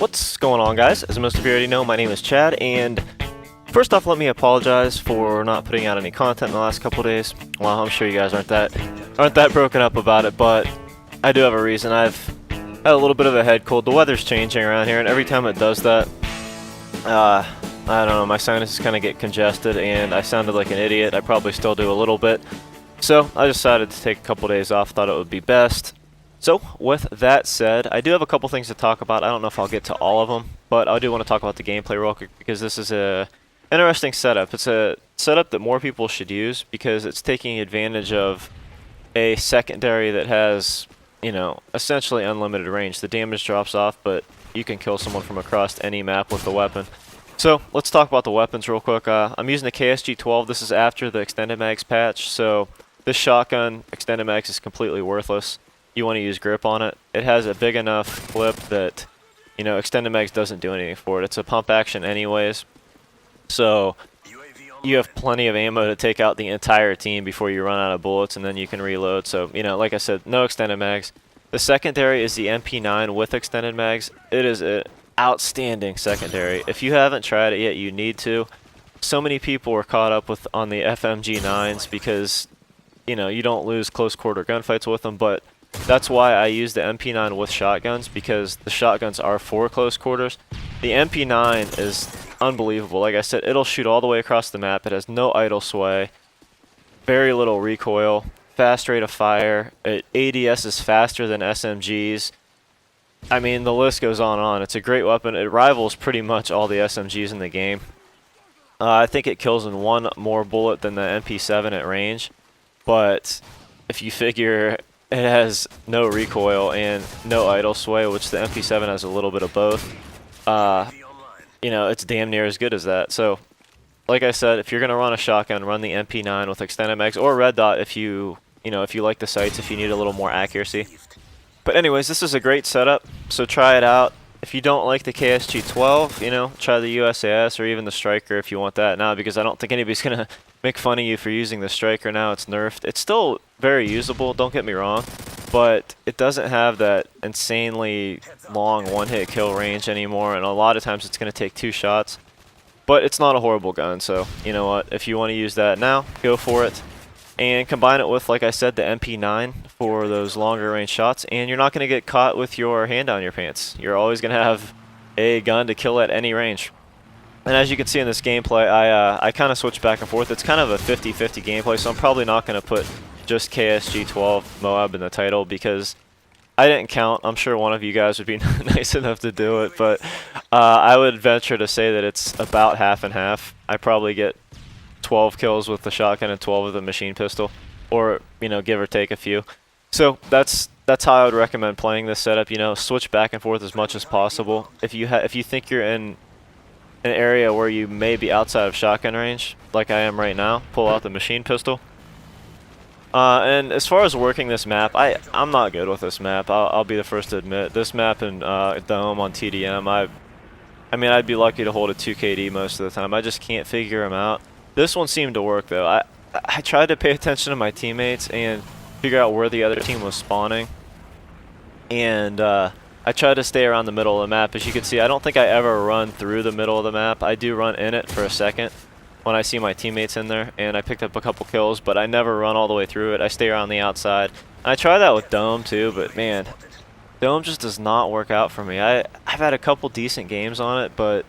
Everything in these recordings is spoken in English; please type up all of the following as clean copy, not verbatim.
What's going on, guys? As most of you already know, my name is Chad, and first off, let me apologize for not putting out any content in the last couple days. Well, I'm sure you guys aren't that broken up about it, but I do have a reason. I've had a little bit of a head cold. The weather's changing around here, and every time it does that, I don't know, my sinuses kind of get congested, and I sounded like an idiot. I probably still do a little bit. So I decided to take a couple days off, thought it would be best. So, with that said, I do have a couple things to talk about. I don't know if I'll get to all of them, but I do want to talk about the gameplay real quick because this is a interesting setup. It's a setup that more people should use because it's taking advantage of a secondary that has, you know, essentially unlimited range. The damage drops off, but you can kill someone from across any map with the weapon. So, let's talk about the weapons real quick. I'm using the KSG12. This is after the extended mags patch, so this shotgun extended mags is completely worthless. You want to use grip on it. It has a big enough clip that, you know, extended mags doesn't do anything for it. It's a pump action anyways, so you have plenty of ammo to take out the entire team before you run out of bullets, and then you can reload. So, you know, like I said, no extended mags. The secondary is the MP9 with extended mags. It is an outstanding secondary. If you haven't tried it yet, you need to. So many people were caught up with on the FMG9s because, you know, you don't lose close quarter gunfights with them, but that's why I use the MP9 with shotguns, because the shotguns are for close quarters. The MP9 is unbelievable. Like I said, it'll shoot all the way across the map. It has no idle sway, very little recoil, fast rate of fire. ADS is faster than SMGs. I mean, the list goes on and on. It's a great weapon. It rivals pretty much all the SMGs in the game. I think it kills in one more bullet than the MP7 at range, but if you figure it has no recoil and no idle sway, which the MP7 has a little bit of both. You know, it's damn near as good as that. So, like I said, if you're gonna run a shotgun, run the MP9 with extended mags or red dot if you like the sights, if you need a little more accuracy. But anyways, this is a great setup, so try it out. If you don't like the KSG12, you know, try the USAS or even the Striker if you want that now, because I don't think anybody's gonna make fun of you for using the Striker now. It's nerfed. It's still very usable, don't get me wrong, but it doesn't have that insanely long one-hit kill range anymore, and a lot of times it's going to take 2 shots. But it's not a horrible gun, so you know what? If you want to use that now, go for it. And combine it with, like I said, the MP9 for those longer range shots, and you're not going to get caught with your hand down your pants. You're always going to have a gun to kill at any range. And as you can see in this gameplay, I kind of switch back and forth. It's kind of a 50-50 gameplay, so I'm probably not going to put just KSG12 MOAB in the title because I didn't count. I'm sure one of you guys would be nice enough to do it, but I would venture to say that it's about half and half. I probably get 12 kills with the shotgun and 12 with the machine pistol, or, you know, give or take a few. So that's how I would recommend playing this setup. You know, switch back and forth as much as possible. If you think you're in an area where you may be outside of shotgun range, like I am right now, pull out the machine pistol. And as far as working this map, I'm not good with this map. I'll be the first to admit. This map in Dome on TDM, I mean, I'd be lucky to hold a 2KD most of the time. I just can't figure them out. This one seemed to work, though. I tried to pay attention to my teammates and figure out where the other team was spawning. And I tried to stay around the middle of the map. As you can see, I don't think I ever run through the middle of the map. I do run in it for a second when I see my teammates in there, and I picked up a couple kills, but I never run all the way through it. I stay around the outside. I try that with Dome too, but man, Dome just does not work out for me. I've had a couple decent games on it, but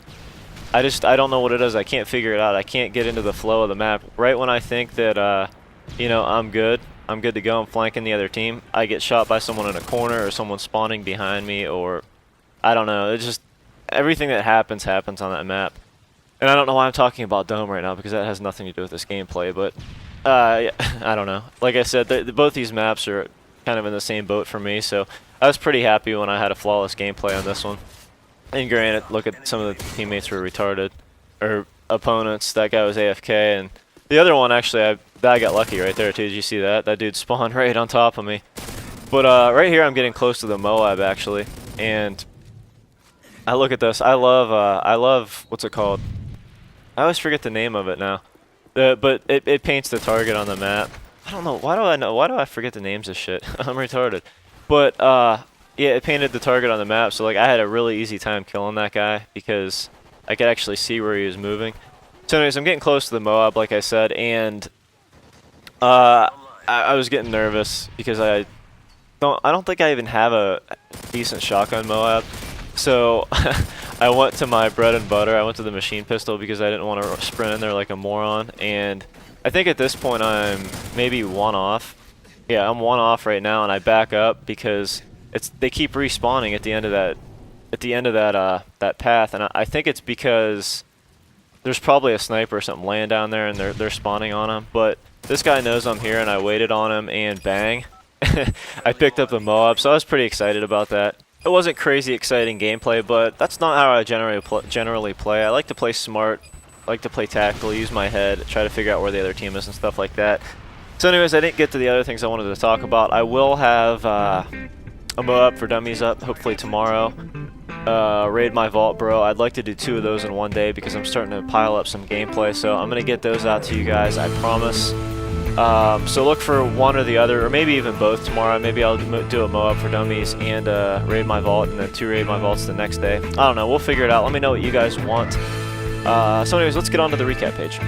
I don't know what it is. I can't figure it out. I can't get into the flow of the map. Right when I think that you know, I'm good to go, I'm flanking the other team, I get shot by someone in a corner or someone spawning behind me, or I don't know. It's just everything that happens on that map. And I don't know why I'm talking about Dome right now because that has nothing to do with this gameplay, but yeah, I don't know. Like I said, both these maps are kind of in the same boat for me, so I was pretty happy when I had a flawless gameplay on this one. And granted, look at some of the teammates were retarded, or opponents. That guy was AFK, and the other one actually, I got lucky right there too. Did you see that? That dude spawned right on top of me. But right here, I'm getting close to the MOAB actually, and I look at this. I love what's it called? I always forget the name of it now. But it paints the target on the map. I don't know. Why do I forget the names of shit? I'm retarded. But Yeah, it painted the target on the map, so like I had a really easy time killing that guy because I could actually see where he was moving. So anyways, I'm getting close to the MOAB, like I said, and I was getting nervous because I don't think I even have a decent shotgun MOAB. So I went to my bread and butter. I went to the machine pistol because I didn't want to sprint in there like a moron. And I think at this point I'm maybe one off. Yeah, I'm one off right now, and I back up because they keep respawning at the end of that path, and I think it's because there's probably a sniper or something laying down there, and they're spawning on him. But this guy knows I'm here, and I waited on him, and bang, I picked up the MOAB. So I was pretty excited about that. It wasn't crazy exciting gameplay, but that's not how I generally play. I like to play smart, I like to play tactical, use my head, try to figure out where the other team is and stuff like that. So anyways, I didn't get to the other things I wanted to talk about. I will have a MOAB for Dummies up, hopefully tomorrow. Raid my vault, bro. I'd like to do 2 of those in one day because I'm starting to pile up some gameplay. So I'm going to get those out to you guys, I promise. So look for one or the other, or maybe even both tomorrow. Maybe I'll do a MOAB for Dummies and raid my vault, and then 2 raid my vaults the next day. I don't know. We'll figure it out. Let me know what you guys want. So anyways, let's get on to the recap page.